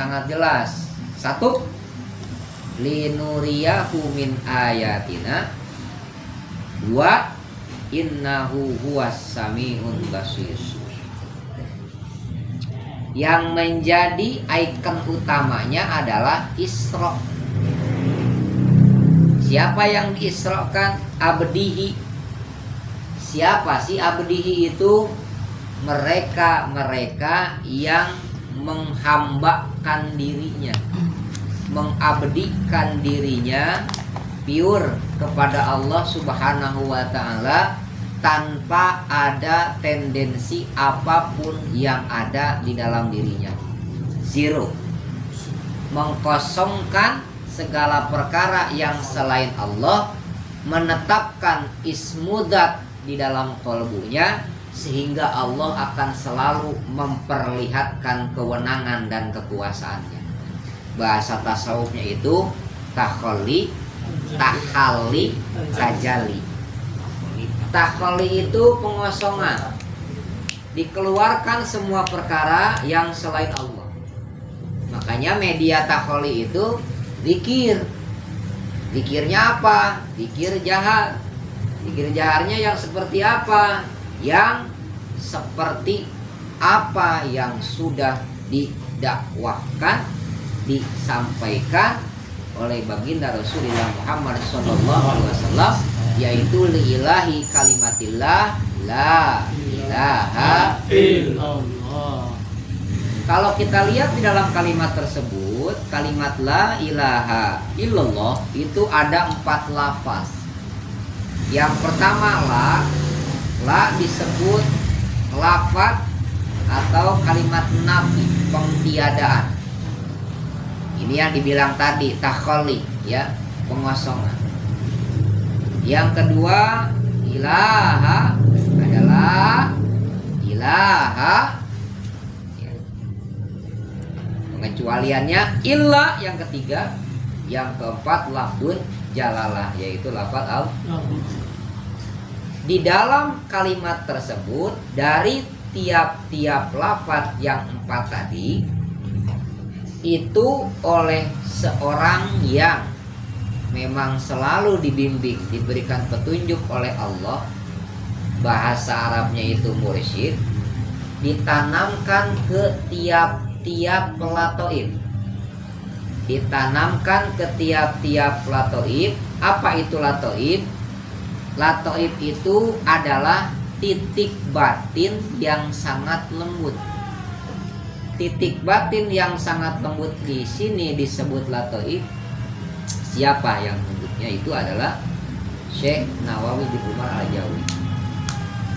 sangat jelas. Satu, linuriyahu min ayatina. Dua, innahu huwas sami'un basir. Yang menjadi ikon utamanya adalah Isra. Siapa yang diisrokan? Abdihi. Siapa sih abdihi itu? Mereka yang menghambakan dirinya, mengabdikan dirinya pure kepada Allah Subhanahu wa ta'ala, tanpa ada tendensi apapun yang ada di dalam dirinya. Zero. Mengkosongkan segala perkara yang selain Allah, menetapkan ismudat di dalam kolbunya, sehingga Allah akan selalu memperlihatkan kewenangan dan kekuasaannya. Bahasa tasawufnya itu takhalli, tahalli, tajalli. Takhalli itu pengosongan, dikeluarkan semua perkara yang selain Allah. Makanya media takhalli itu zikir. Zikirnya apa? Zikir jahar. Zikir jaharnya yang seperti apa? Yang seperti apa yang sudah didakwahkan, disampaikan oleh baginda Rasulullah Muhammad SAW, yaitu lillahi kalimatillah la ilaha illallah. Kalau kita lihat di dalam kalimat tersebut, kalimat la ilaha illallah itu ada 4 lafaz. Yang pertama la disebut lafaz atau kalimat nafi, pengtiadaan. Ini yang dibilang tadi takhalli, ya, pengosongan. Yang kedua, ilaha adalah ilaha, ya. Pengecualiannya illa yang ketiga. Yang keempat lafzun jalalah, yaitu lafaz al. Di dalam kalimat tersebut, dari tiap-tiap lafaz yang 4 tadi, itu oleh seorang yang memang selalu dibimbing, diberikan petunjuk oleh Allah, bahasa Arabnya itu mursyid, ditanamkan ke tiap-tiap latoif. Ditanamkan ke tiap-tiap latoif. Apa itu latoif? Latoif itu adalah titik batin yang sangat lembut. Titik batin yang sangat lembut di sini disebut latoif. Siapa yang menyebutnya? Itu adalah Syekh Nawawi bin Umar Al-Jawi.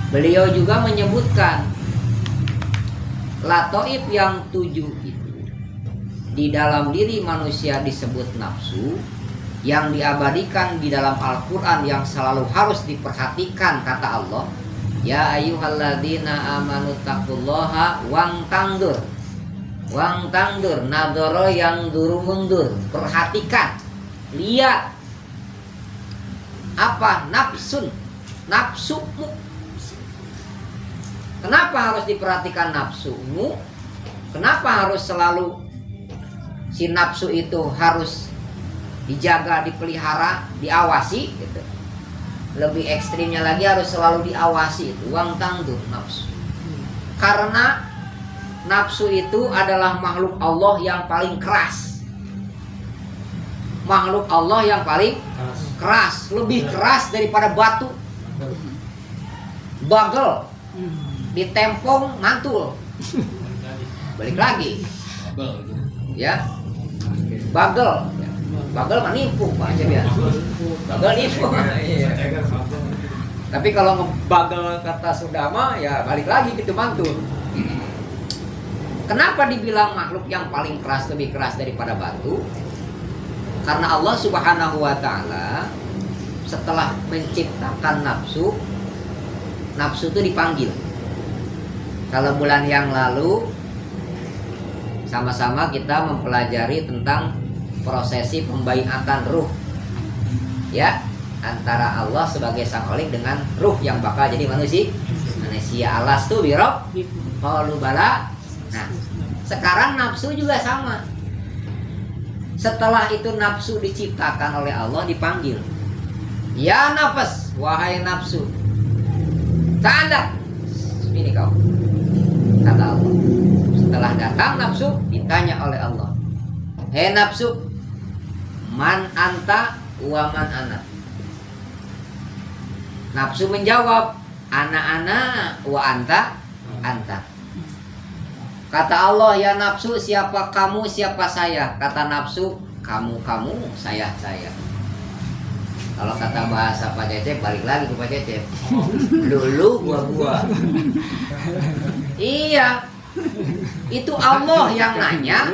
Beliau juga menyebutkan latoif yang 7 itu di dalam diri manusia disebut nafsu, yang diabadikan di dalam Al-Quran yang selalu harus diperhatikan. Kata Allah, ya ayyuhalladzina amanu taqullaha wang tangdur. Wang tangdur, nadoro yang duru mundur. Perhatikan, lihat. Apa? Nafsun, nafsumu. Kenapa harus diperhatikan nafsumu? Kenapa harus selalu si nafsu itu harus dijaga, dipelihara, diawasi gitu. Lebih ekstrimnya lagi harus selalu diawasi itu, wang tangdur nafsu. Karena nafsu itu adalah makhluk Allah yang paling keras. Makhluk Allah yang paling keras, lebih keras daripada batu. Bagel ditempong mantul. Balik lagi. Ya. Bagel. Bagel mah nipu Pak aja ya. Bagel nipu. Tapi kalau ngebagel kata Sudama ya balik lagi gitu mantul. Kenapa dibilang makhluk yang paling keras, lebih keras daripada batu? Karena Allah Subhanahu wa ta'ala setelah menciptakan nafsu, nafsu itu dipanggil. Kalau bulan yang lalu sama-sama kita mempelajari tentang prosesi pembaiatan ruh, ya, antara Allah sebagai sang khalik dengan ruh yang bakal jadi manusia. Alastu birob qalu bala. Nah, sekarang nafsu juga sama. Setelah itu nafsu diciptakan oleh Allah, dipanggil, ya nafas, wahai nafsu, ta'ala, ini kau, kata Allah. Setelah datang nafsu, ditanya oleh Allah, hei nafsu, man anta wa man ana. Nafsu menjawab, ana wa anta anta. Kata Allah, ya nafsu, siapa kamu, siapa saya? Kata nafsu, kamu, saya. Kalau kata bahasa Pak Cecep, balik lagi ke Pak Cecep, lulu gua. Iya, itu Allah yang nanya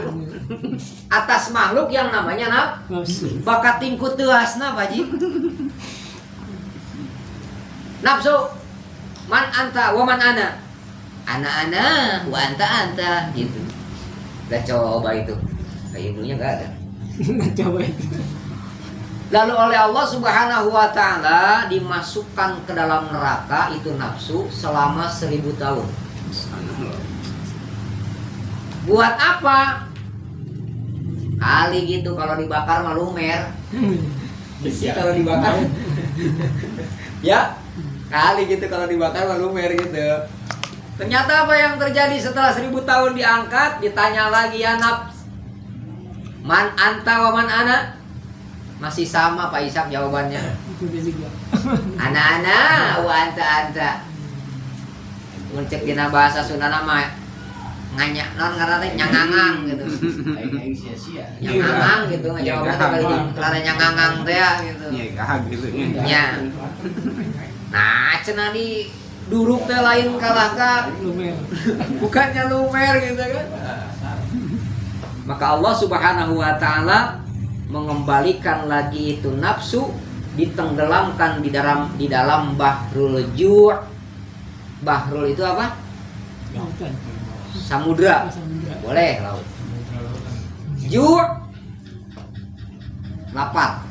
atas makhluk yang namanya nafsu. Bakat tingkut teasna Pak Ji. Nafsu, man anta wa man ana. Ana wa anta gitu. Udah coba itu. Kayak ibunya enggak ada. Coba itu. Lalu oleh Allah Subhanahu wa taala dimasukkan ke dalam neraka itu nafsu selama 1000 tahun. Buat apa? Kali gitu kalau dibakar mah lumer. Kalau dibakar ya, kali gitu kalau dibakar mah lumer gitu. Ternyata apa yang terjadi setelah 1000 tahun diangkat, ditanya lagi, ya nafs, man anta wa man ana? Masih sama Pak Ishak jawabannya. Ana wa anta. Muncul dina bahasa Sunda nama nganyak non karena nyangangang gitu. Nyangangang gitu ngejawabnya kali karena nyangangang teh gitu. Iya. Nah, cenah di duruk teh lain kalahkan lumer. Bukannya lumer gitu kan. Maka Allah Subhanahu wa taala mengembalikan lagi itu nafsu, ditenggelamkan di dalam bahrul ju'. Bahrul itu apa? Lautan. Samudra. Boleh laut. Ju' lapar.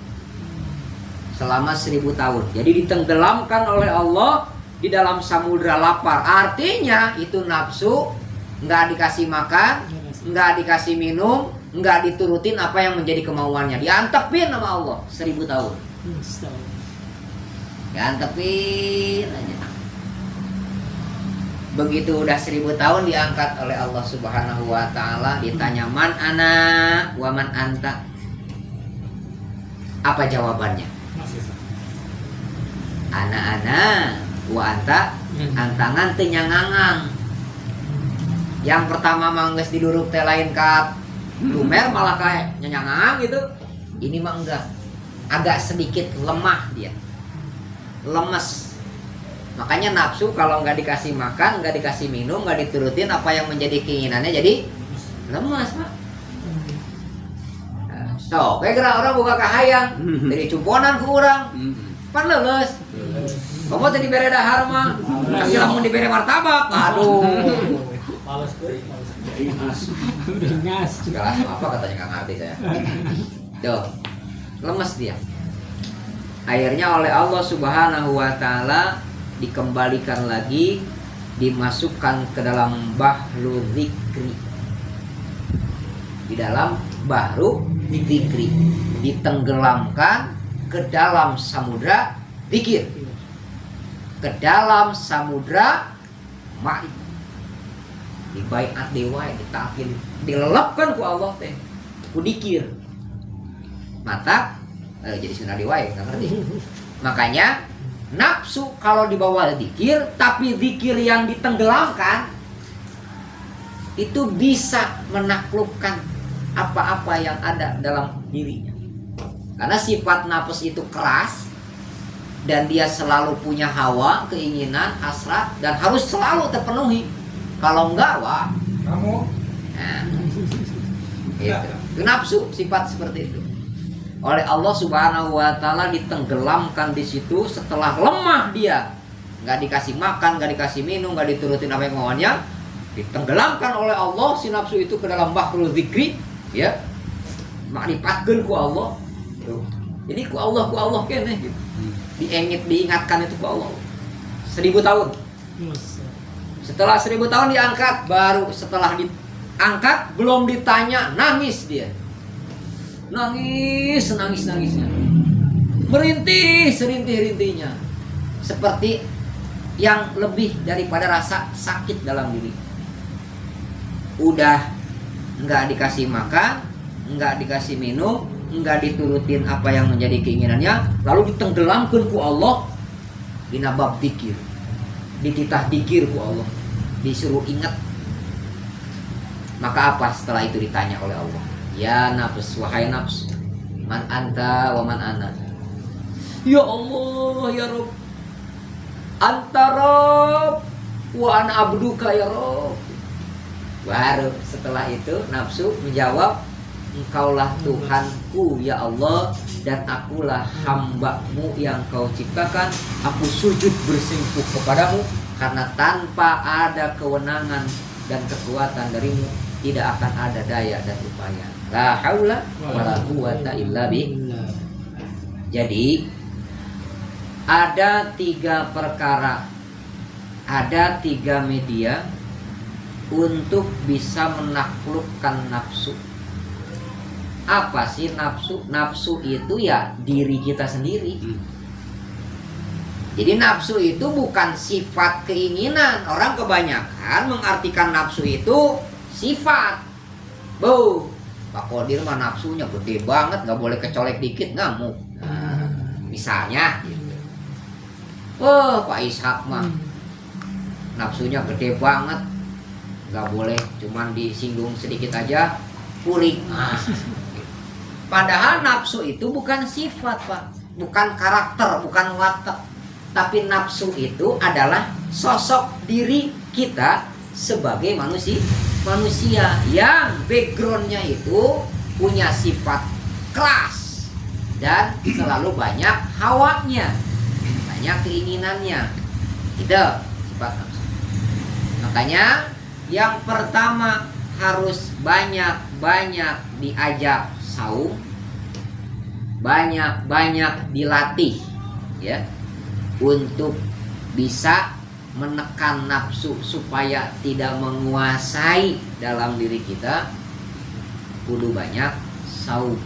Selama 1000 tahun. Jadi ditenggelamkan oleh Allah di dalam samudra lapar. Artinya itu nafsu nggak dikasih makan, nggak dikasih minum, nggak diturutin apa yang menjadi kemauannya. Diantepin sama Allah 1000 tahun. Diantepin aja. Begitu udah 1000 tahun diangkat oleh Allah Subhanahu wa taala, ditanya man ana wa man anta. Apa jawabannya? Ana wa anta, antangan teu nyangangang. Yang pertama mangges diduruk teh lain ka lumer malah kayak nyangangang gitu. Ini mah enggak. Agak sedikit lemah dia. Lemes. Makanya nafsu kalau nggak dikasih makan, nggak dikasih minum, nggak diturutin apa yang menjadi keinginannya, jadi lemas Pak. So, kayak gerak orang buka kahayang dari cumponan ke orang, pan leles. Kamu tadi bere dahar mah, tapi lamun dibere martabak, aduh. Males deh, males. Gelas apa katanya nggak ngerti saya. Tuh, lemes dia. Akhirnya oleh Allah Subhanahu wa taala dikembalikan lagi, dimasukkan ke dalam bahru dzikri. Di dalam bahru dzikri, ditenggelamkan ke dalam samudra dzikir. Ke dalam samudra ma'rifat. Dibaiat dewa, ditakin, dilelepkan ku Allah teh. Ku dikir. Mata jadi sunnah dewa ya, enggak ngerti. Makanya nafsu kalau dibawa zikir, tapi zikir yang ditenggelamkan itu bisa menaklukkan apa-apa yang ada dalam dirinya. Karena sifat nafsu itu keras dan dia selalu punya hawa, keinginan, hasrat dan harus selalu terpenuhi. Kalau enggak, wah kamu. Nah, itu nafsu, sifat seperti itu. Oleh Allah Subhanahu wa taala ditenggelamkan di situ setelah lemah dia. Enggak dikasih makan, enggak dikasih minum, enggak diturutin apa yang mauannya. Ditenggelamkan oleh Allah si nafsu itu ke dalam bahrul dzikri, ya. Makrifatkeun ku Allah. Jadi ku Allah kene gitu. Diingatkan itu ku Allah. 1000 tahun. Setelah 1000 tahun diangkat, baru setelah diangkat belum ditanya nangis dia. nangis nangisnya, merintih serintih-rintihnya, seperti yang lebih daripada rasa sakit dalam diri. Udah nggak dikasih makan, nggak dikasih minum, nggak diturutin apa yang menjadi keinginannya, lalu ditenggelamkan ku Allah dina bab dikir, dititah dikir ku Allah, disuruh ingat. Maka apa setelah itu ditanya oleh Allah? Ya nafs, wahai nafs, man anta wa man ana. Ya Allah, ya Rabb, anta Rabb wa ana abduka ya Rabb. Baru setelah itu nafsu menjawab, engkaulah Tuhanku ya Allah, dan akulah hambamu yang kau ciptakan. Aku sujud bersimpuh kepadamu, karena tanpa ada kewenangan dan kekuatan darimu tidak akan ada daya dan upaya. La haula wala quwata illa billah. Jadi ada 3 perkara, ada 3 media untuk bisa menaklukkan nafsu. Apa sih nafsu? Nafsu itu ya diri kita sendiri. Jadi nafsu itu bukan sifat keinginan. Orang kebanyakan mengartikan nafsu itu sifat. Pak Kodir mah nafsunya gede banget, gak boleh kecolek dikit ngamuk. Misalnya Pak Ishak mah nafsunya gede banget, gak boleh cuman disinggung sedikit aja puling. Padahal nafsu itu bukan sifat, Pak, bukan karakter, bukan watak, tapi nafsu itu adalah sosok diri kita sebagai manusia yang backgroundnya itu punya sifat keras dan selalu banyak hawanya, banyak keinginannya. Itu sifat nafsu. Makanya yang pertama harus banyak-banyak diajak saum, banyak-banyak dilatih ya, untuk bisa menekan nafsu supaya tidak menguasai dalam diri kita. Kudu banyak saum,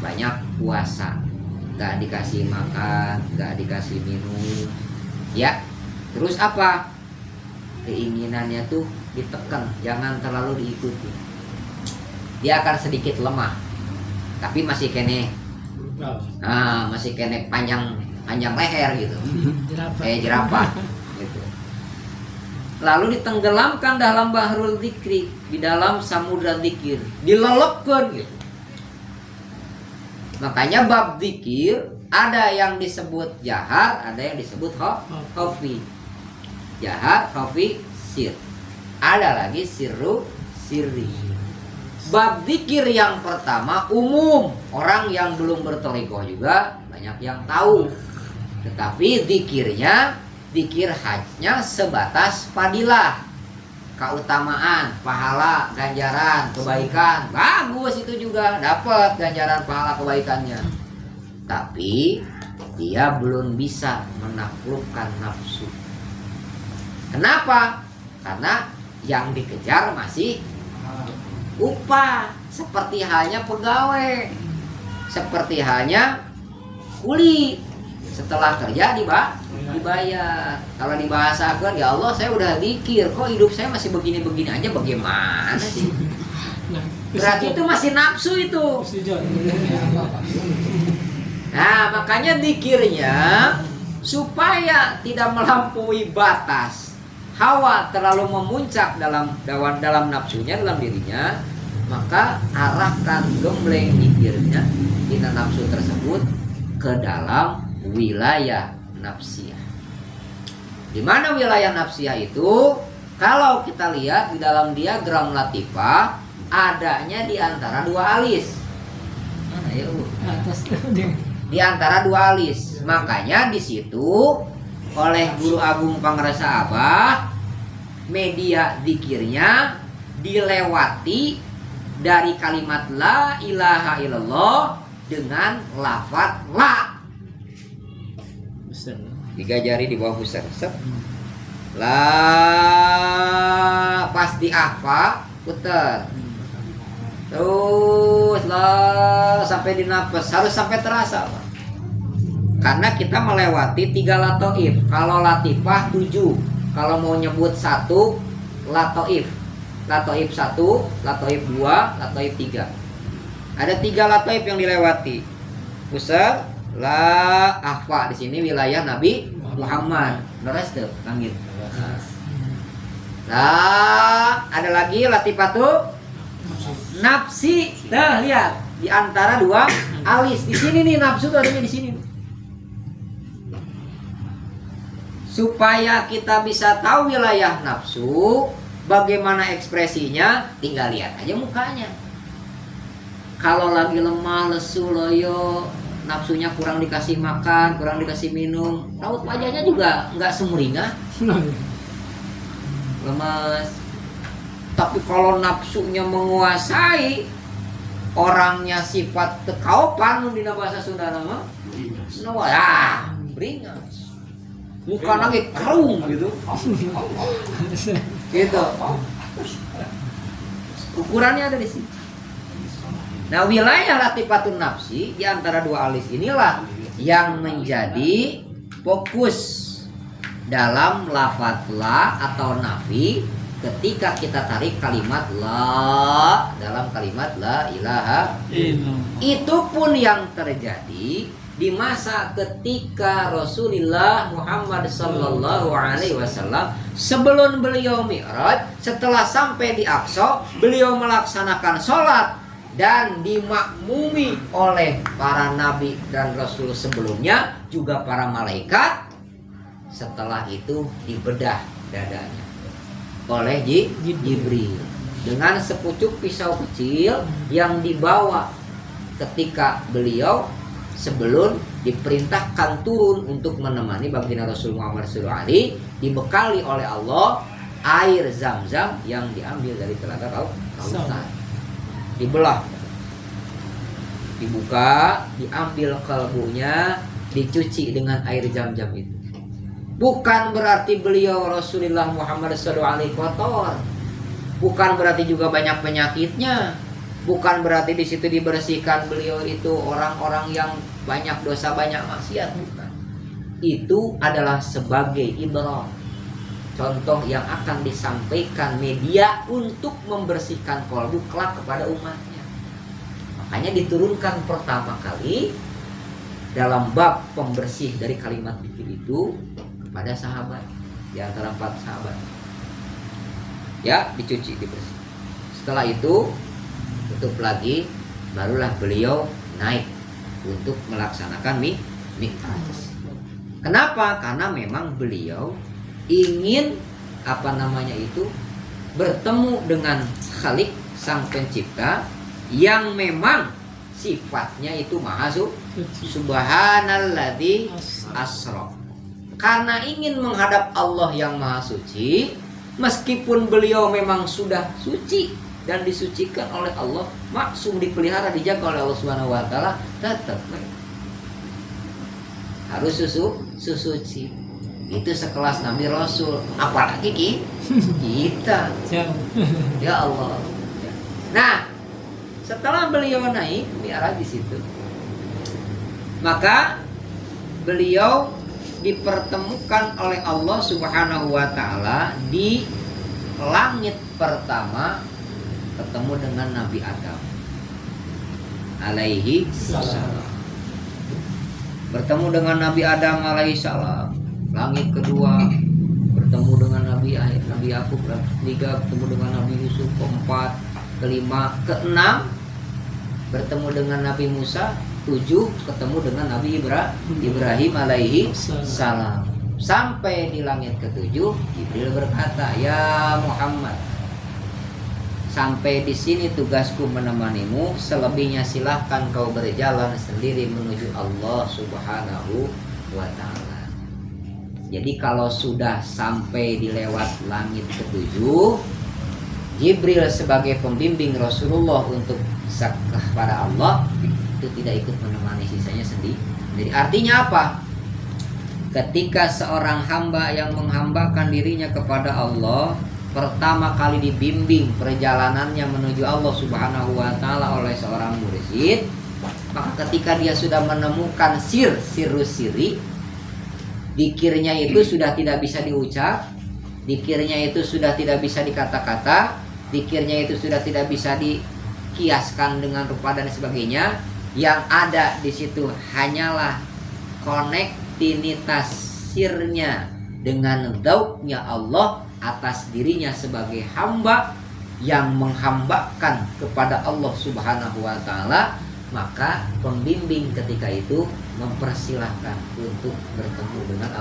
banyak puasa, gak dikasih makan, gak dikasih minum ya. Terus apa? Keinginannya tuh ditekan, jangan terlalu diikuti. Dia akan sedikit lemah, tapi masih kene masih kene panjang leher gitu, kayak jerapah gitu. Lalu ditenggelamkan dalam bahrul dzikri, di dalam samudra dzikir, dilelepkan gitu. Makanya bab dzikir ada yang disebut jahar, ada yang disebut khafi. Jahar, khafi, sir. Ada lagi sirru, sirri. Bab zikir yang pertama umum, orang yang belum bertorikoh juga banyak yang tahu. Tetapi zikirnya, zikir hajnya sebatas fadilah, keutamaan, pahala, ganjaran, kebaikan. Bagus itu juga, dapat ganjaran pahala kebaikannya. Tapi dia belum bisa menaklukkan nafsu. Kenapa? Karena yang dikejar masih upah, seperti halnya pegawai, seperti halnya kuli, setelah kerja dibayar. Kalau dibahasakan, ya Allah saya udah zikir, kok hidup saya masih begini-begini aja, bagaimana sih? Berarti itu masih nafsu itu. Nah makanya zikirnya supaya tidak melampaui batas, hawa terlalu memuncak dalam nafsunya, dalam dirinya, maka arahkan gembleng zikirnya dina nafsu tersebut ke dalam wilayah nafsiyah. Di mana wilayah nafsiyah itu? Kalau kita lihat di dalam diagram latifah, adanya di antara 2 alis. Mana ya, di antara 2 alis. Makanya di situ oleh Guru Agung Pangrasa Abah, media zikirnya dilewati dari kalimat la ilaha illallah dengan lafaz la. Tiga jari di bawah pusar. La pas di ahfa puter. Terus terus lah sampai di nafas, harus sampai terasa, Pak. Karena kita melewati 3 latoif. Kalau latifah 7. Kalau mau nyebut 1 latoif. Latoif 1, latoif 2, latoif 3. Ada 3 latoif yang dilewati. Usah la ahfa, di sini wilayah Nabi Muhammad. Beres tuh langit. Nah, ada lagi latifatu nafsi. Nah, lihat di antara 2 alis. Di sini nih nafsu tuh adanya di sini. Supaya kita bisa tahu wilayah nafsu, bagaimana ekspresinya, tinggal lihat aja mukanya. Kalau lagi lemah, lesu, loyo, nafsunya kurang dikasih makan, kurang dikasih minum, raut wajahnya juga nggak sumringah, lemas. Tapi kalau nafsunya menguasai, orangnya sifat tekaupan di bahasa Sunda nama, beringas, muka lagi kerung gitu, gitu. Ukurannya ada di sini. Nah, wilayah latifatun nafsi di antara 2 alis inilah yang menjadi fokus dalam lafaz la atau nafi ketika kita tarik kalimat la dalam kalimat la ilaha illallah. Itu pun yang terjadi di masa ketika Rasulullah Muhammad sallallahu alaihi wasallam sebelum beliau mi'raj, setelah sampai di Aqsa, beliau melaksanakan sholat dan dimakmumi oleh para nabi dan rasul sebelumnya, juga para malaikat. Setelah itu dibedah dadanya oleh Jibril dengan sepucuk pisau kecil yang dibawa ketika beliau sebelum diperintahkan turun untuk menemani baginda Rasul Muhammad sallallahu alaihi wasallam, dibekali oleh Allah air Zam-Zam yang diambil dari telaga Kautsar. Dibelah, dibuka, diambil kalbunya, dicuci dengan air Zam-Zam itu. Bukan berarti beliau Rasulullah Muhammad SAW kotor, bukan berarti juga banyak penyakitnya, bukan berarti di situ dibersihkan beliau itu orang-orang yang banyak dosa, banyak maksiat, bukan. Itu adalah sebagai ibrah, contoh yang akan disampaikan media untuk membersihkan kolbu kelak kepada umatnya. Makanya diturunkan pertama kali dalam bab pembersih dari kalimat zikir itu kepada sahabat, di antara 4 sahabat. Ya, dicuci, dibersih. Setelah itu tutup lagi, barulah beliau naik untuk melaksanakan mi'raj. Kenapa? Karena memang beliau ingin bertemu dengan Khalik sang pencipta yang memang sifatnya itu maha subhanalladzi asra. Karena ingin menghadap Allah yang maha suci, meskipun beliau memang sudah suci dan disucikan oleh Allah, maksum dipelihara, dijaga oleh Allah Subhanahu wa taala, tetap harus suci. Itu sekelas Nabi Rasul, apalagi kita. Ya Allah. Nah, setelah beliau naik mi'raj di situ, maka beliau dipertemukan oleh Allah Subhanahu wa taala di langit pertama, ketemu dengan Nabi Adam alaihi salam. Bertemu dengan Nabi Adam alaihi salam. Langit kedua bertemu dengan Nabi Yakub, ketiga bertemu dengan Nabi Yusuf, keempat, kelima, keenam bertemu dengan Nabi Musa, 7 ketemu dengan Nabi Ibrahim alaihi salam. Sampai di langit ke-7 Jibril berkata, "Ya Muhammad, sampai di sini tugasku menemanimu, selebihnya silahkan kau berjalan sendiri menuju Allah Subhanahu wa taala." Jadi kalau sudah sampai di lewat langit ke-7, Jibril sebagai pembimbing Rasulullah untuk zakah pada Allah itu tidak ikut menemani, sisanya sendiri. Artinya apa? Ketika seorang hamba yang menghambakan dirinya kepada Allah pertama kali dibimbing perjalanannya menuju Allah Subhanahu wa taala oleh seorang mursyid, maka ketika dia sudah menemukan sirrus siri, dikirnya itu sudah tidak bisa diucap, dikirnya itu sudah tidak bisa dikata-kata, dikirnya itu sudah tidak bisa dikiaskan dengan rupa dan sebagainya. Yang ada di situ hanyalah konektinitas sirnya dengan dauknya Allah atas dirinya sebagai hamba yang menghambakan kepada Allah Subhanahu wa taala. Maka pembimbing ketika itu mempersilahkan untuk bertemu dengan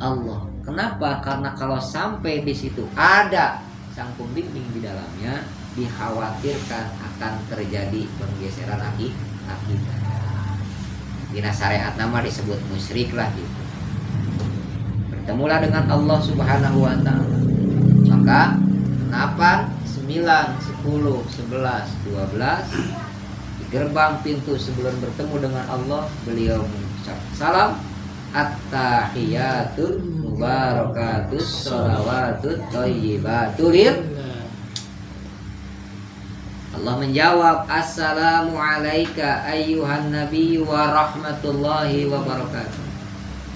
Allah. Kenapa? Karena kalau sampai di situ ada sang pembimbing di dalamnya, dikhawatirkan akan terjadi penggeseran akidah. Dina syariat nama disebut musyrik lah gitu. Bertemulah dengan Allah Subhanahu wa taala. Maka 8, 9, 10, 11, 12 di gerbang pintu sebelum bertemu dengan Allah, beliau mengucap salam, at-tahiyatul mubarakatus sholawatut thayyibatul. Allah menjawab, assalamu alayka ayyuhan nabiyyu wa rahmatullahi wa barakatuh.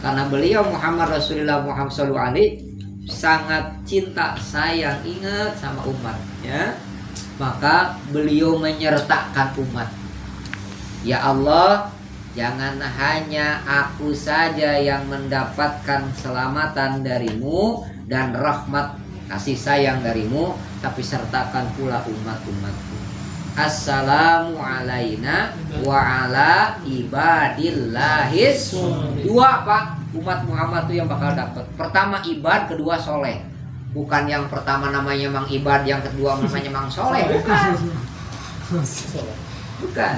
Karena beliau Muhammad Rasulullah Muhammad sallallahu alaihi sangat cinta, sayang, ingat sama umatnya, maka beliau menyertakan umat. Ya Allah, jangan hanya aku saja yang mendapatkan keselamatan darimu dan rahmat kasih sayang darimu, tapi sertakan pula umat-umatku. Assalamu alaina wa ala ibadillahis. Dua Pak, umat Muhammad itu yang bakal dapat. Pertama ibad, kedua soleh. Bukan yang pertama namanya Mang Ibad, yang kedua namanya Mang Soleh. Bukan. Bukan.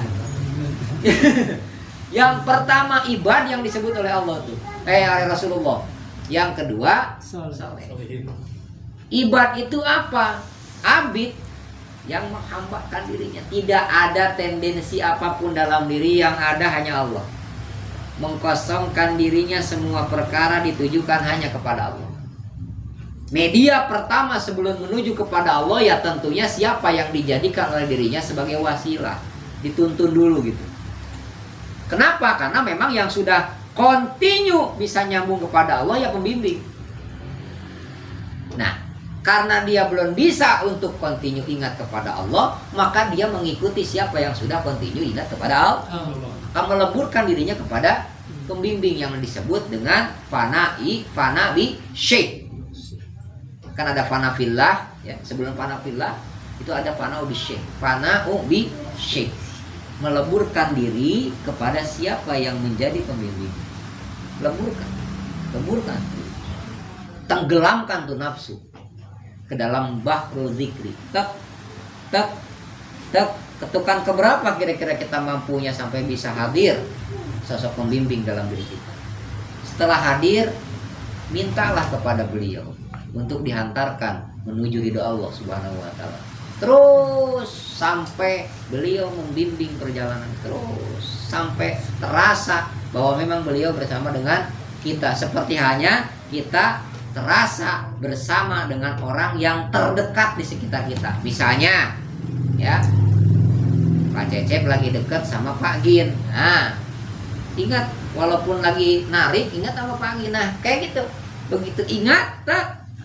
Yang pertama ibad yang disebut oleh Allah tuh, oleh Rasulullah. Yang kedua soleh. Ibad itu apa? Abid yang menghambakan dirinya. Tidak ada tendensi apapun dalam diri, yang ada hanya Allah. Mengkosongkan dirinya, semua perkara ditujukan hanya kepada Allah. Media pertama sebelum menuju kepada Allah ya tentunya siapa yang dijadikan oleh dirinya sebagai wasilah. Dituntun dulu gitu. Kenapa? Karena memang yang sudah kontinu bisa nyambung kepada Allah ya pembimbing. Nah, karena dia belum bisa untuk kontinu ingat kepada Allah, maka dia mengikuti siapa yang sudah kontinu ingat kepada Allah. Akan meleburkan dirinya kepada pembimbing yang disebut dengan fana bi syekh. Kan ada fana fillah ya, sebelum fana fillah itu ada fana bi syekh. Fana bi syekh, meleburkan diri kepada siapa yang menjadi pembimbing. Leburkan. Tenggelamkan tuh nafsu ke dalam bahru zikri. Tak. Ketukan keberapa kira-kira kita mampunya sampai bisa hadir sosok pembimbing dalam diri kita. Setelah hadir, mintalah kepada beliau untuk dihantarkan menuju ridho Allah Subhanahu wa taala. Terus sampai beliau membimbing perjalanan, terus sampai terasa bahwa memang beliau bersama dengan kita, seperti hanya kita terasa bersama dengan orang yang terdekat di sekitar kita. Misalnya ya, Pak Cecep lagi dekat sama Pak Gin. Nah, ingat walaupun lagi narik, ingat sama Pak Gin. Nah, kayak gitu. Begitu ingat,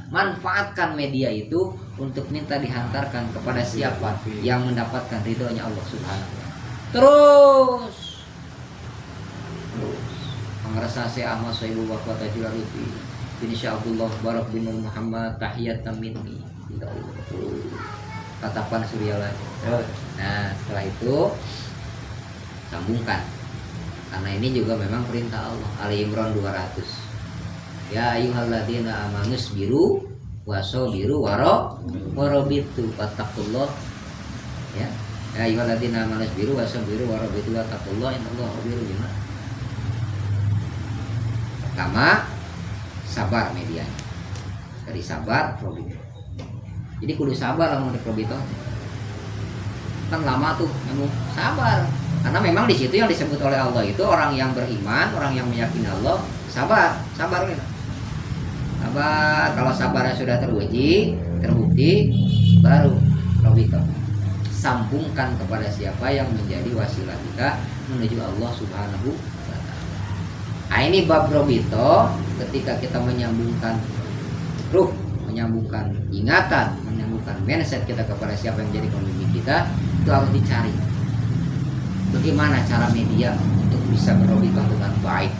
manfaatkan media itu untuk minta dihantarkan kepada siapa yang mendapatkan ridhonya Allah Subhanahu wa taala. Terus pengerasa saya Ahmad Soibu Bapak Tajilaruti Insya Allah Barak bin Muhammad tahiyatan minni. Tatapan surya lagi. Nah, setelah itu sambungkan, karena ini juga memang perintah Allah. Ali Imran 200. Ya ayyuhalladzina amanus biru wasobiru warabitu wattaqullah. Ya ayyuhalladzina amanus biru wasobiru warabitu wattaqullah innallaha khabirun bima. Pertama sabar medianya. Dari sabar probito. Jadi kudu sabar lamun di probito. Kan lama tuh kamu sabar. Karena memang di situ yang disebut oleh Allah itu orang yang beriman, orang yang meyakini Allah, sabar nih. Sabar, kalau sabarnya sudah teruji, terbukti, baru robito. Sambungkan kepada siapa yang menjadi wasilah kita menuju Allah Subhanahu wa Ta'ala. Nah, ini bab robito, ketika kita menyambungkan ruh, menyambungkan ingatan, menyambungkan mindset kita kepada siapa yang menjadi pembimbing kita, itu harus dicari. Bagaimana cara media untuk bisa berobito dengan baik?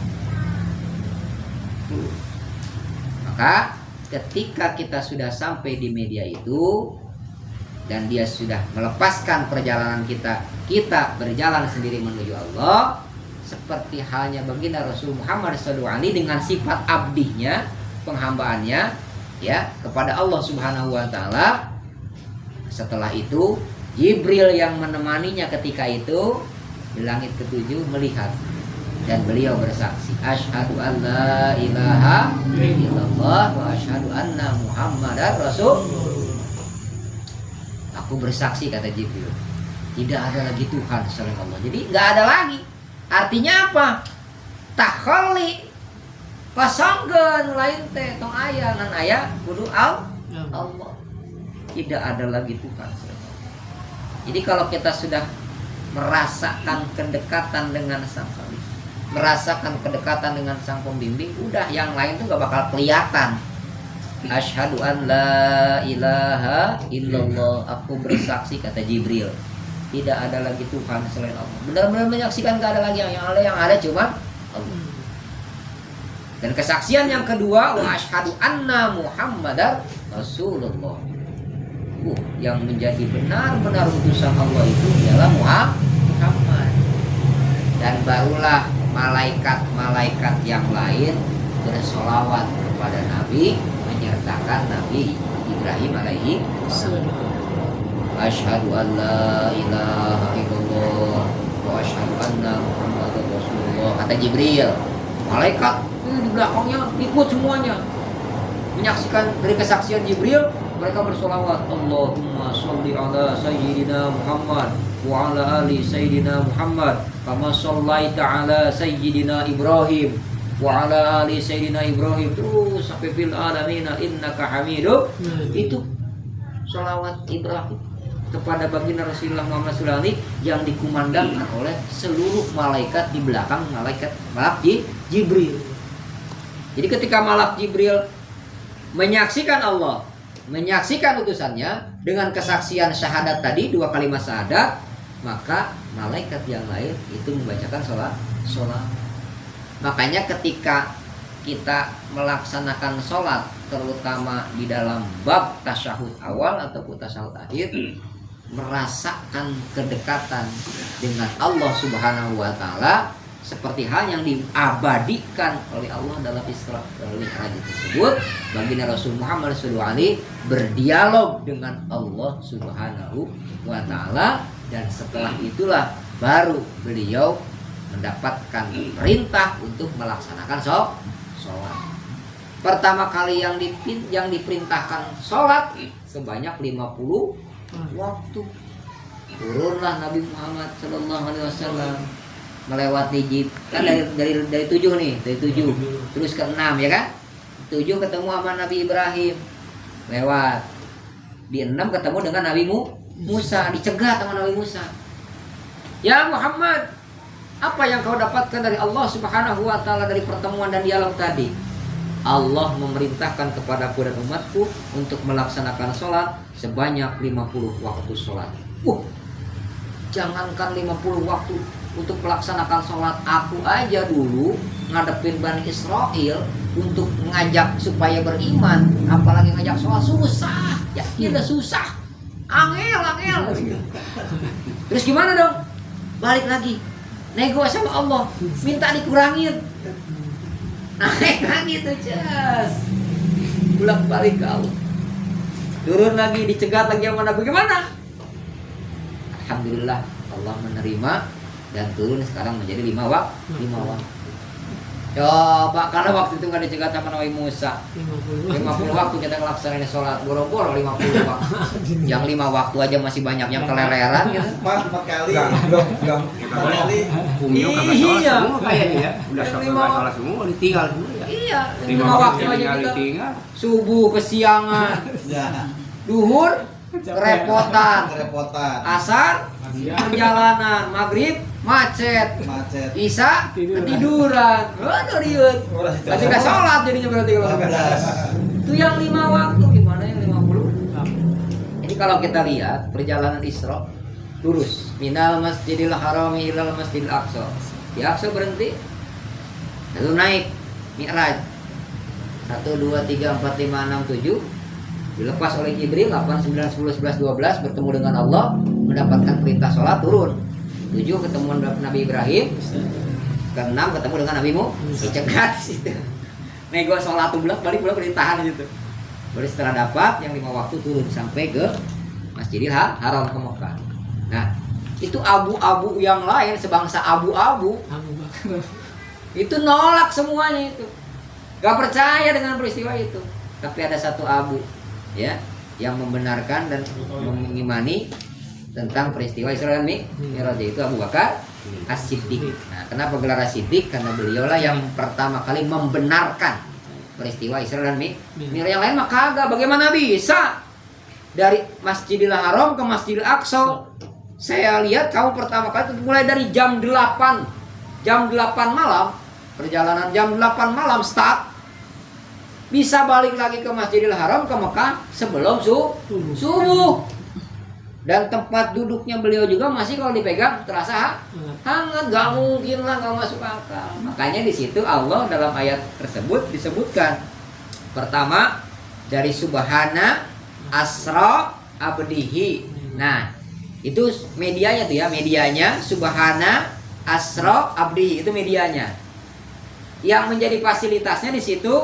Maka ketika kita sudah sampai di media itu dan dia sudah melepaskan perjalanan kita, kita berjalan sendiri menuju Allah, seperti halnya baginda Rasul Muhammad SAW dengan sifat abdinya, penghambaannya ya kepada Allah Subhanahu wa Ta'ala. Setelah itu Jibril yang menemaninya ketika itu di langit ketujuh melihat dan beliau bersaksi, asyhadu an la ilaha illallah wa asyhadu anna muhammadar rasul. Aku bersaksi, kata Jibril, tidak ada lagi Tuhan selain Allah. Jadi nggak ada lagi. Artinya apa? Takholi pasangkeun lain teh tong aya ngan aya kudu Allah. Tidak ada lagi Tuhan selain Allah. Jadi kalau kita sudah merasakan kedekatan dengan sang khalif, merasakan kedekatan dengan sang pembimbing, udah yang lain tuh gak bakal kelihatan. Asyhadu an la ilaha illallah, aku bersaksi, kata Jibril, tidak ada lagi Tuhan selain Allah. Benar-benar menyaksikan gak ada lagi, yang ada cuma Allah. Dan kesaksian yang kedua, wa asyhadu anna muhammadar rasulullah, yang menjadi benar-benar utusan Allah itu ialah Muhammad. Dan barulah malaikat-malaikat yang lain bersolawat kepada Nabi, menyertakan Nabi Ibrahim alaihi salam. Asyhadu an la ilaha illallah wa asyhadu anna muhammadar rasulullah, kata Jibril. Malaikat di belakangnya ikut semuanya menyaksikan. Dari kesaksian Jibril mereka bersolawat, Allahumma sholli ala sayyidina Muhammad wa ala ali sayyidina Muhammad kama shallaita ala sayyidina Ibrahim wa ala ali sayyidina Ibrahim, terus sampai fil alamin innaka hamidum. Itu sholawat Ibrahim kepada baginda Rasulullah Muhammad SAW yang dikumandangkan oleh seluruh malaikat di belakang malak Jibril. Jadi ketika malak Jibril menyaksikan Allah, menyaksikan utusannya dengan kesaksian syahadat tadi, 2 kalimat syahadat, maka malaikat yang lain itu membacakan sholat. Makanya ketika kita melaksanakan sholat, terutama di dalam bab tasyahud awal ataupun tasyahud akhir, merasakan kedekatan dengan Allah Subhanahu wa Ta'ala, seperti hal yang diabadikan oleh Allah dalam Isra wal Mi'raj tersebut. Baginda Rasul Muhammad SAW berdialog dengan Allah Subhanahu wa Ta'ala, dan setelah itulah baru beliau mendapatkan perintah untuk melaksanakan sholat. Pertama kali yang diperintahkan sholat sebanyak 50 waktu. Turunlah Nabi Muhammad SAW melewati kan dari 7 nih, dari 7 terus ke 6 ya kan. 7 ketemu sama Nabi Ibrahim, lewat. Di 6 ketemu dengan Nabi Musa, dicegat sama Nabi Musa. Ya Muhammad, apa yang kau dapatkan dari Allah Subhanahu wa Ta'ala dari pertemuan dan dialog tadi? Allah memerintahkan kepadaku dan umatku untuk melaksanakan sholat sebanyak 50 waktu sholat. Jangankan 50 waktu untuk melaksanakan sholat, aku aja dulu ngadepin Bani Israel untuk mengajak supaya beriman, apalagi ngajak sholat susah. Ya udah susah, angel. Terus gimana dong? Balik lagi, nego sama Allah, minta dikurangin. Naik lagi tuh cas, pulang balik ke Allah. Turun lagi, dicegat lagi sama Nabi. Gimana? Alhamdulillah Allah menerima dan turun sekarang menjadi 5 waktu. Coba karena waktu itu nggak dicegat sama Nabi Musa, 50 waktu kita ngelaksanain sholat, boro-boro 50 waktu. Yang 5 waktu aja masih banyak yang keleleran gitu. 4 kali. Enggak. Kumio kagak sholat semua kayaknya ya. Udah sholat semua ditinggal semua ya. Iya, 5 waktu aja yang kita ditinggal. subuh, kesiangan. duhur kerepotan, asar perjalanan, maghrib macet, isya ketiduran. Aduh riut. Masih gak sholat jadinya berarti kalau itu yang 5 waktu, gimana yang 50? Jadi kalau kita lihat perjalanan Isra lurus minal masjidil harami ilal masjidil aqsa. Di Aqsa berhenti, lalu naik Mi'raj 1, 2, 3, 4, 5, 6, 7, dilepas oleh Jibril 8, 9, 10, 11, 12 bertemu dengan Allah, mendapatkan perintah sholat, turun 7 ketemu Nabi Ibrahim, ke-6 ketemu dengan Nabi Musa, dicegat situ. Nego sholat balik ditahan gitu. Baru setelah dapat yang 5 waktu turun sampai ke Masjidil Haram ke Mekah. Nah, itu abu-abu yang lain sebangsa abu-abu. Itu nolak semuanya itu. Gak percaya dengan peristiwa itu. Tapi ada satu abu ya yang membenarkan dan mengimani tentang peristiwa Isra dan Mi'raj, itu Abu Bakar As-Siddiq. Nah, kenapa gelar As-Siddiq? Karena beliaulah yang pertama kali membenarkan peristiwa Isra dan Mi'raj. Yang lain mah kagak. Bagaimana bisa dari Masjidil Haram ke Masjidil Aqsa? Saya lihat kamu pertama kali mulai dari jam 8 malam, perjalanan jam 8 malam start, bisa balik lagi ke Masjidil Haram ke Mekah sebelum subuh. Dan tempat duduknya beliau juga masih kalau dipegang terasa hangat, gak mungkin lah, gak masuk akal. Makanya di situ Allah dalam ayat tersebut disebutkan pertama dari subhana asra abdihi. Nah, itu medianya tuh ya, medianya subhana asra abdihi, itu medianya. Yang menjadi fasilitasnya di situ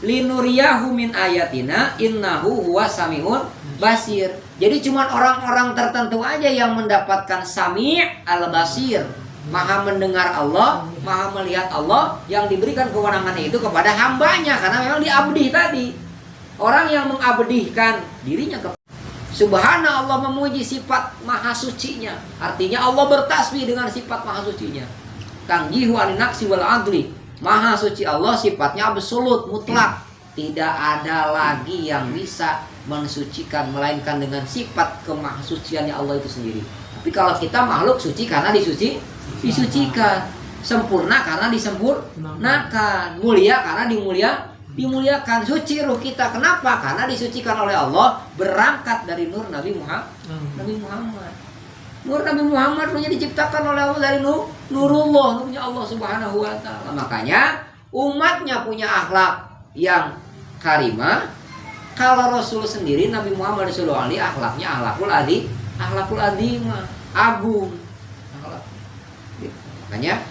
linuriyahu min ayatina innahu huwas samiun basir. Jadi cuma orang-orang tertentu aja yang mendapatkan sami' al-basir, maha mendengar Allah, maha melihat Allah, yang diberikan kewenangan itu kepada hambanya, karena memang diabdi tadi. Orang yang mengabdihkan dirinya ke Subhana, Allah memuji sifat maha sucinya. Artinya Allah bertasbih dengan sifat maha sucinya. Tangjihu alinaksi wal adli. Maha suci Allah sifatnya absolut, mutlak. Tidak ada lagi yang bisa mensucikan melainkan dengan sifat kemahasuciannya Allah itu sendiri. Tapi kalau kita makhluk suci karena disucikan, sempurna karena disempurnakan, mulia karena dimuliakan. Suci ruh kita, kenapa? Karena disucikan oleh Allah, berangkat dari nur Nabi Muhammad. Nur Nabi Muhammad punya diciptakan oleh Allah dari nurullah, nurnya Allah Subhanahu wa taala. Makanya umatnya punya akhlak yang karimah. Kalau Rasul sendiri Nabi Muhammad sallallahu alaihi akhlaknya akhlakul adimah, agung. Makanya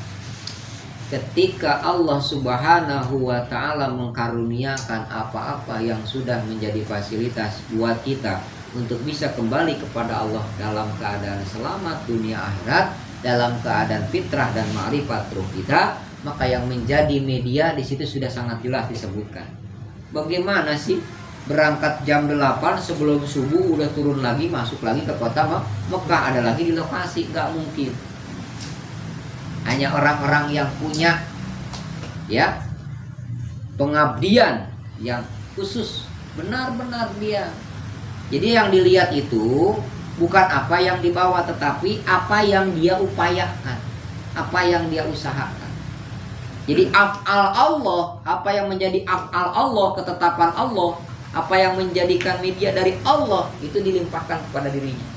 ketika Allah Subhanahu wa taala mengkaruniakan apa-apa yang sudah menjadi fasilitas buat kita untuk bisa kembali kepada Allah dalam keadaan selamat dunia akhirat, dalam keadaan fitrah dan ma'rifat ruh kita, maka yang menjadi media di situ sudah sangat jelas disebutkan. Bagaimana sih berangkat jam 8 sebelum subuh udah turun lagi, masuk lagi ke kota Mekah, ada lagi di lokasi? Gak mungkin. Hanya orang-orang yang punya ya pengabdian yang khusus, benar-benar dia. Jadi yang dilihat itu bukan apa yang dibawa, tetapi apa yang dia upayakan, apa yang dia usahakan. Jadi af'al Allah, apa yang menjadi af'al Allah, ketetapan Allah, apa yang menjadikan media dari Allah, itu dilimpahkan kepada dirinya.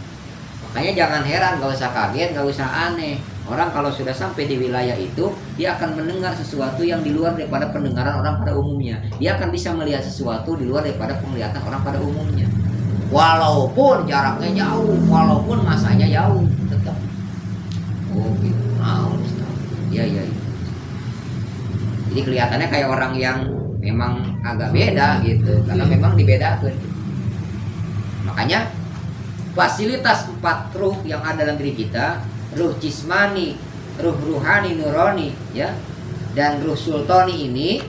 Makanya jangan heran, gak usah kaget, gak usah aneh. Orang kalau sudah sampai di wilayah itu, dia akan mendengar sesuatu yang di luar daripada pendengaran orang pada umumnya. Dia akan bisa melihat sesuatu di luar daripada penglihatan orang pada umumnya. Walaupun jaraknya jauh, walaupun masanya jauh, tetap. Oh gitu, ya. Jadi kelihatannya kayak orang yang memang agak beda gitu, karena memang dibedakan. Makanya fasilitas 4 ruh yang ada dalam diri kita, ruh jismani, ruh ruhani, nurani, ya, dan ruh sultani ini,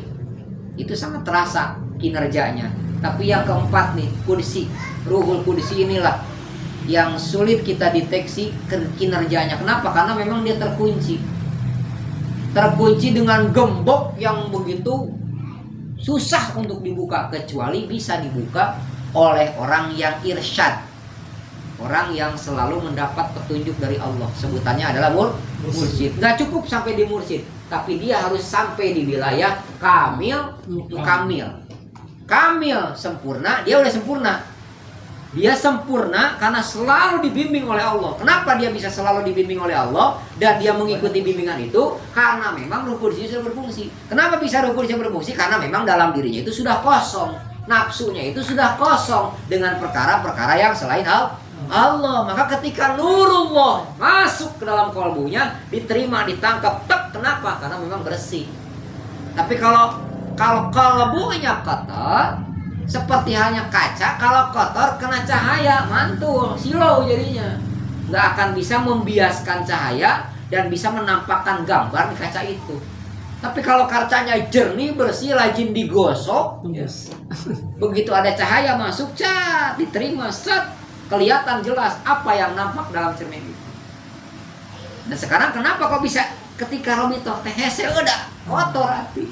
itu sangat terasa kinerjanya. Tapi yang keempat nih, kudsi, ruhul kudsi inilah yang sulit kita deteksi kinerjanya. Kenapa? Karena memang dia terkunci dengan gembok yang begitu susah untuk dibuka, kecuali bisa dibuka oleh orang yang irsyad, orang yang selalu mendapat petunjuk dari Allah. Sebutannya adalah mursyid. Gak cukup sampai di mursyid, tapi dia harus sampai di wilayah kamil sempurna. Dia udah sempurna. Dia sempurna karena selalu dibimbing oleh Allah. Kenapa dia bisa selalu dibimbing oleh Allah dan dia mengikuti bimbingan itu? Karena memang ruh kudusnya sudah berfungsi. Kenapa bisa ruh kudusnya berfungsi? Karena memang dalam dirinya itu sudah kosong, nafsunya itu sudah kosong dengan perkara-perkara yang selain Allah. Maka ketika nurullah masuk ke dalam kalbunya, diterima, ditangkap, tek. Kenapa? Karena memang bersih. Tapi kalau kalbunya kotor, seperti hanya kaca, kalau kotor kena cahaya mantul, silau jadinya. Nggak akan bisa membiaskan cahaya dan bisa menampakkan gambar di kaca itu. Tapi kalau kacanya jernih, bersih, rajin digosok, yes. Begitu ada cahaya masuk, cat, diterima, set, kelihatan jelas apa yang nampak dalam cermin itu. Dan sekarang kenapa kok bisa ketika Romi toh teh hese udah kotor hati.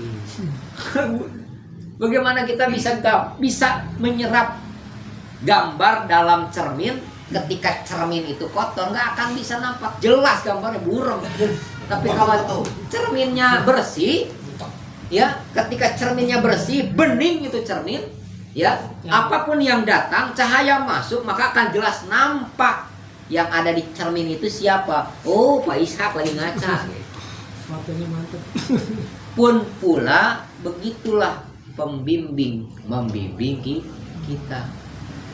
Bagaimana kita bisa menyerap gambar dalam cermin ketika cermin itu kotor? Nggak akan bisa nampak jelas gambarnya, buram. Tapi kalau cerminnya bersih, ya, ketika cerminnya bersih, bening itu cermin, ya, apapun yang datang, cahaya masuk, maka akan jelas nampak yang ada di cermin itu siapa. Oh, Pak Ishak lagi ngaca. Matanya mantap. Pun pula begitulah pembimbing membimbing kita.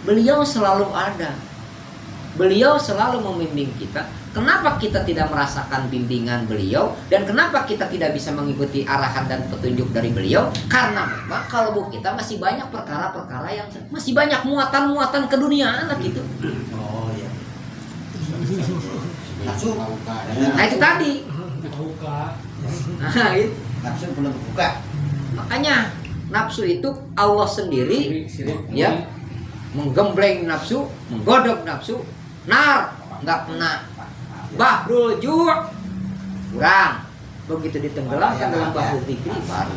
Beliau selalu ada. Beliau selalu membimbing kita. Kenapa kita tidak merasakan bimbingan beliau? Dan kenapa kita tidak bisa mengikuti arahan dan petunjuk dari beliau? Karena memang kalbu kita masih banyak perkara-perkara yang masih banyak muatan-muatan keduniaan lah gitu. Oh iya. Nah itu tadi. Nah, itu. Nafsu belum buka. Makanya nafsu itu Allah sendiri ya menggembleng nafsu, menggodok nafsu. Nar nggak kena bahrul ju' kurang, begitu ditenggelamkan dalam bahrul dzikri baru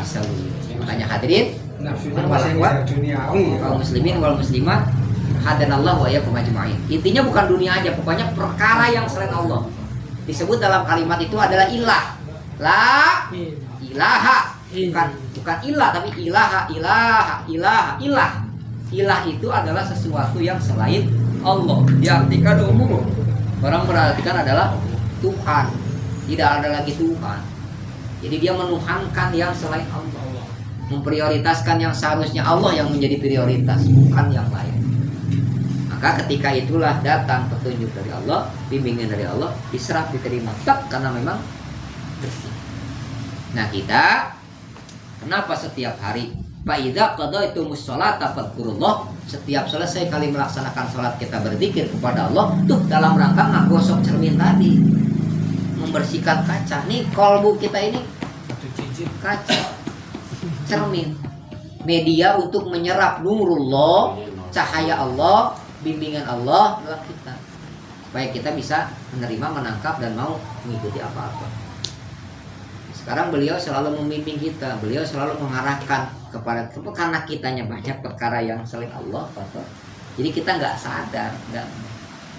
bisa lulus. Makanya hadirin kaum muslimin wal muslimat, hadanallahu wa iyyakum ajma'in. Intinya bukan dunia aja, pokoknya perkara yang selain Allah disebut dalam kalimat itu adalah ilah. La ilaha, bukan ilah, tapi ilah. Ilah itu adalah sesuatu yang selain Allah. Diartikan umum, orang berartikan adalah Tuhan. Tidak ada lagi Tuhan. Jadi dia menuhankan yang selain Allah, memprioritaskan yang seharusnya Allah yang menjadi prioritas, bukan yang lain. Maka ketika itulah datang petunjuk dari Allah, bimbingan dari Allah, diserap, diterima, tak, karena memang bersih. Nah kita, kenapa setiap hari Fa'idha qadaytumus sholata fadhkurullah, setiap selesai kali melaksanakan sholat kita berzikir kepada Allah, tuh dalam rangka ngagosok cermin tadi, membersihkan kaca. Nih kolbu kita ini kaca, cermin, media untuk menyerap nurullah, cahaya Allah, bimbingan Allah dalam kita, supaya kita bisa menerima, menangkap, dan mau mengikuti apa-apa. Sekarang beliau selalu membimbing kita, beliau selalu mengarahkan kepada, karena kitanya banyak perkara yang selain Allah, jadi kita nggak sadar,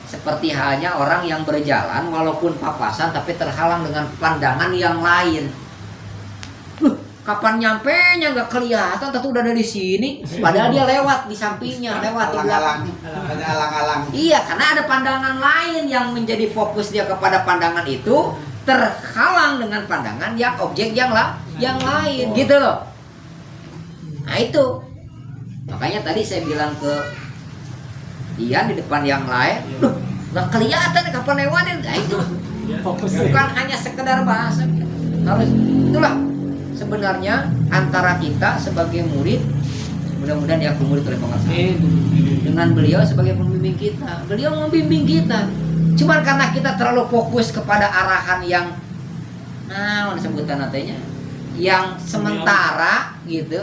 seperti halnya orang yang berjalan walaupun papasan tapi terhalang dengan pandangan yang lain. Kapan nyampenya nggak kelihatan, tentu udah ada di sini, padahal dia lewat di sampingnya, lewat di belakang. Ada alang-alang. Iya, karena ada pandangan lain yang menjadi fokus dia kepada pandangan itu, terhalang dengan pandangan yang objek yang lain, gitu loh. Nah itu, makanya tadi saya bilang ke Ian di depan yang lain, loh, nggak kelihatan kapan lewatin. Nah itu, bukan hanya sekedar bahasa, harus itulah sebenarnya antara kita sebagai murid, mudah-mudahan ya murid oleh pengasahan, dengan beliau sebagai pembimbing kita. Beliau membimbing kita. Cuman karena kita terlalu fokus kepada arahan yang sebutan nantinya yang sementara gitu,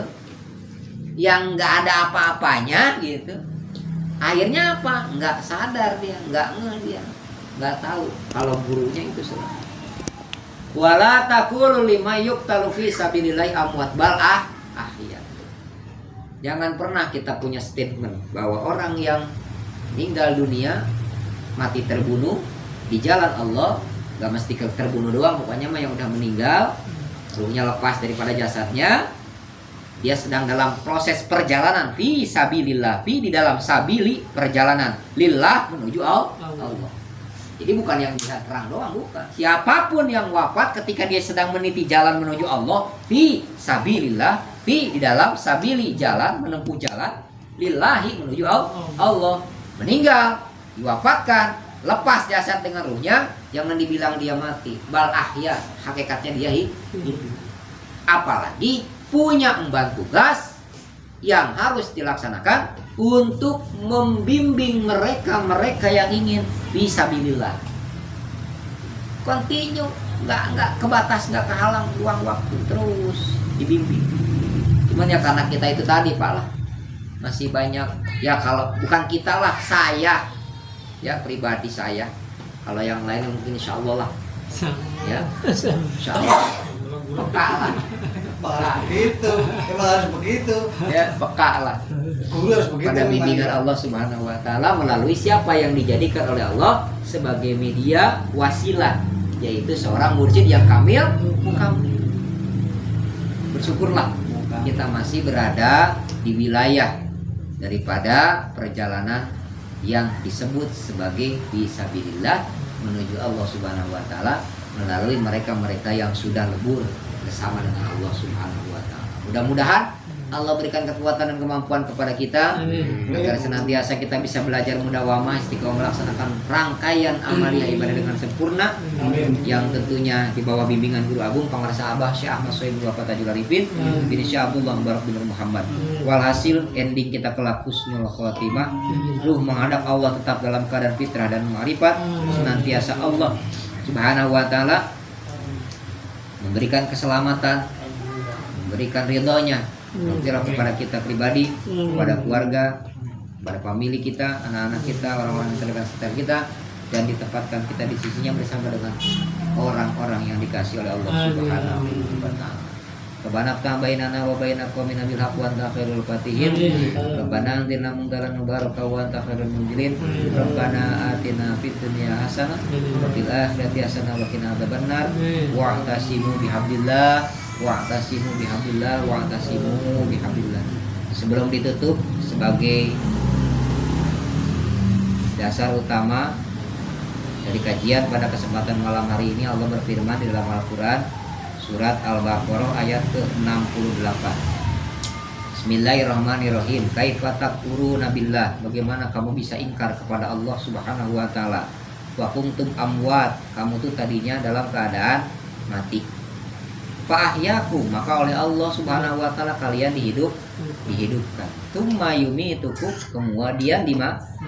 yang nggak ada apa-apanya gitu, akhirnya apa? Nggak sadar dia, nggak tahu kalau gurunya itu salah. Wala taqulu lima yuqtalu fi sabilillahi amwat bal ahya. Jangan pernah kita punya statement bahwa orang yang meninggal dunia, mati terbunuh di jalan Allah, gak mesti terbunuh doang, pokoknya mah yang udah meninggal, ruhnya lepas daripada jasadnya, dia sedang dalam proses perjalanan fi sabilillah, fi di dalam sabili perjalanan, lillah menuju Allah. Jadi bukan yang bisa terang doang, bukan. Siapapun yang wafat ketika dia sedang meniti jalan menuju Allah, fi sabilillah, fi di dalam sabili jalan, menempuh jalan, lillahi menuju Allah. Meninggal, diwafatkan, lepas jasad dengan ruhnya, jangan dibilang dia mati. Bal ahya, hakikatnya dia hidup. Apalagi punya emban tugas yang harus dilaksanakan untuk membimbing mereka yang ingin fisabilillah. Continue, nggak kebatas, nggak kehalang, ruang waktu terus dibimbing. Cuman ya karena kita itu tadi Pak lah, masih banyak ya, kalau bukan kita lah, saya ya pribadi saya. Kalau yang lain mungkin insya Allah lah ya, insya Allah peka lah. Emang begitu, emang harus begitu. Ya, peka lah Guru harus begitu. pada bimbingan Allah Subhanahu wa taala melalui siapa yang dijadikan oleh Allah sebagai media wasilah, yaitu seorang mursyid yang kamil mukamil. Bersyukurlah kita masih berada di wilayah daripada perjalanan yang disebut sebagai fisabilillah menuju Allah Subhanahu wa taala melalui mereka-mereka yang sudah lebur bersama dengan Allah Subhanahu wa taala. Mudah-mudahan Allah berikan kekuatan dan kemampuan kepada kita agar senantiasa kita bisa belajar mudawamah istiqomah melaksanakan rangkaian amalia ibadah dengan sempurna. Yang tentunya di bawah bimbingan Guru Agung Pangarsa Abah Syekh Ahmad Sohibul Bapak Tajul Arifin bin Syekh Abdullah Mubarak bin Muhammad. Walhasil ending kita kelak husnul khotimah, ruh menghadap Allah tetap dalam keadaan fitrah dan ma'rifat, senantiasa Allah Subhanahu wa taala memberikan keselamatan, memberikan ridhonya kepada kita pribadi, kepada keluarga, kepada famili kita, anak-anak kita, orang-orang terdekat sekitar kita, dan ditempatkan kita di sisinya bersama dengan orang-orang yang dikasih oleh Allah Subhanahu wa taala. Rabbana bainana wa baina qaumina bil haqq wa anta khairul fatihin. Rabbana anzilna munzalan mubaraka wa anta khairul munzilin. Rabbana atina fid dunya hasanah wa fil akhirati hasanah wa qina adzabannar. Wa'tasimu bihablillah wa'tasimu bihablillah wa'tasimu bihablillah. Sebelum ditutup, sebagai dasar utama dari kajian pada kesempatan malam hari ini, Allah berfirman di dalam Al-Qur'an surat Al-Baqarah ayat ke-68. Bismillahirrahmanirrahim. Kaifa takfuruna billah? Bagaimana kamu bisa ingkar kepada Allah Subhanahu wa taala? Wa kuntum amwat, kamu tuh tadinya dalam keadaan mati. Fa ahyakum, maka oleh Allah Subhanahu wa taala kalian dihidupkan. Tsumma yumitukum, kemudian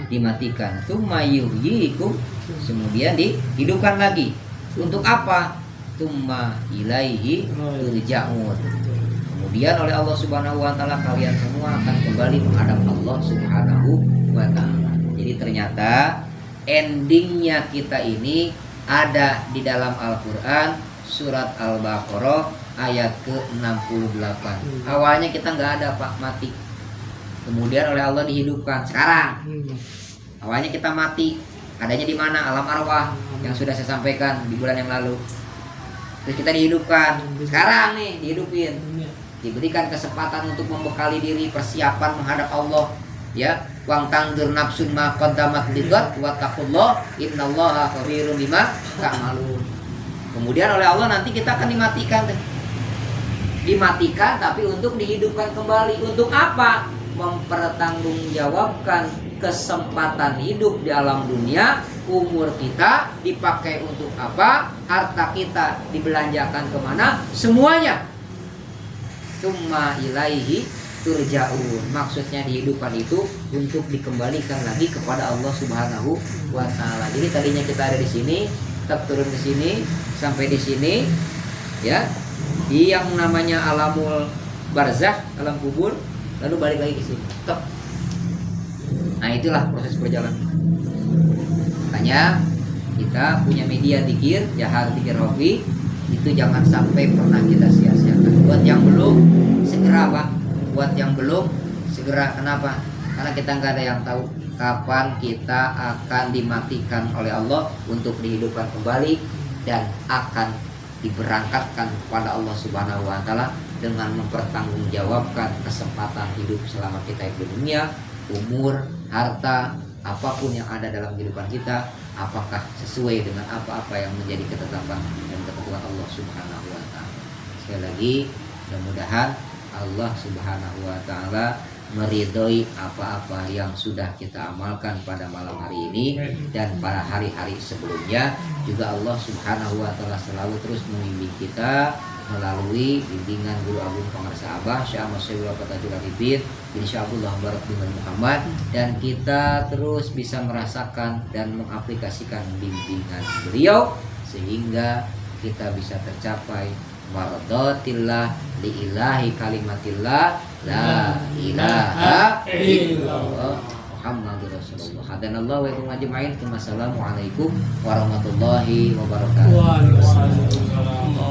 dimatikan. Tsumma yuhyikum, kemudian dihidupkan lagi. Untuk apa? Tsumma ilaihi turja'un. Kemudian oleh Allah Subhanahu wa taala kalian semua akan kembali menghadap Allah Subhanahu wa taala. Jadi ternyata endingnya kita ini ada di dalam Al-Qur'an surat Al-Baqarah ayat ke-68. Awalnya kita nggak ada Pak, mati. Kemudian oleh Allah dihidupkan sekarang. Awalnya kita mati, adanya di mana? Alam arwah yang sudah saya sampaikan di bulan yang lalu. Terus kita dihidupkan sekarang nih, dihidupin, diberikan kesempatan untuk membekali diri, persiapan menghadap Allah, ya. Wang tangdur nafsun ma qaddamat ligat wa taqullah innallaha khabirun bima ta'malun. Kemudian oleh Allah nanti kita akan dimatikan tapi untuk dihidupkan kembali. Untuk apa? Mempertanggungjawabkan kesempatan hidup di alam dunia. Umur kita dipakai untuk apa? Harta kita dibelanjakan kemana? Semuanya. Tsumma ilaihi turja'un. Maksudnya dihidupkan itu untuk dikembalikan lagi kepada Allah Subhanahu wa taala. Jadi tadinya kita ada di sini, tetap turun ke sini sampai di sini, ya. Di yang namanya alamul barzakh, alam kubur, lalu balik lagi ke sini. Tetap. Nah, itulah proses perjalanan. Makanya kita punya media dzikir, Jahar Dzikir Rofi, itu jangan sampai pernah kita sia-siakan. Buat yang belum segera Pak, buat yang belum segera. Kenapa? Karena kita nggak ada yang tahu kapan kita akan dimatikan oleh Allah untuk dihidupkan kembali dan akan diberangkatkan kepada Allah Subhanahu wa taala dengan mempertanggungjawabkan kesempatan hidup selama kita hidup di dunia, umur, harta, apapun yang ada dalam kehidupan kita, apakah sesuai dengan apa-apa yang menjadi ketetapan dan ketentuan Allah Subhanahu wa taala. Sekali lagi, mudah-mudahan Allah Subhanahu wa taala meridhoi apa-apa yang sudah kita amalkan pada malam hari ini dan pada hari-hari sebelumnya. Juga Allah Subhanahu wa taala selalu terus membimbing kita melalui bimbingan Guru Agung Pangarsa Abah Syekh Ahmad Syaibul Fatajul Arifin insyaallah barak dengan Muhammad, dan kita terus bisa merasakan dan mengaplikasikan bimbingan beliau sehingga kita bisa tercapai maradatillah liillahi kalimatillah la ilaha illallah Muhammadur Rasulullah. Hadanallahu wa iyyakum ajma'in. Wassalamualaikum warahmatullahi wabarakatuh. Waalaikumsalam.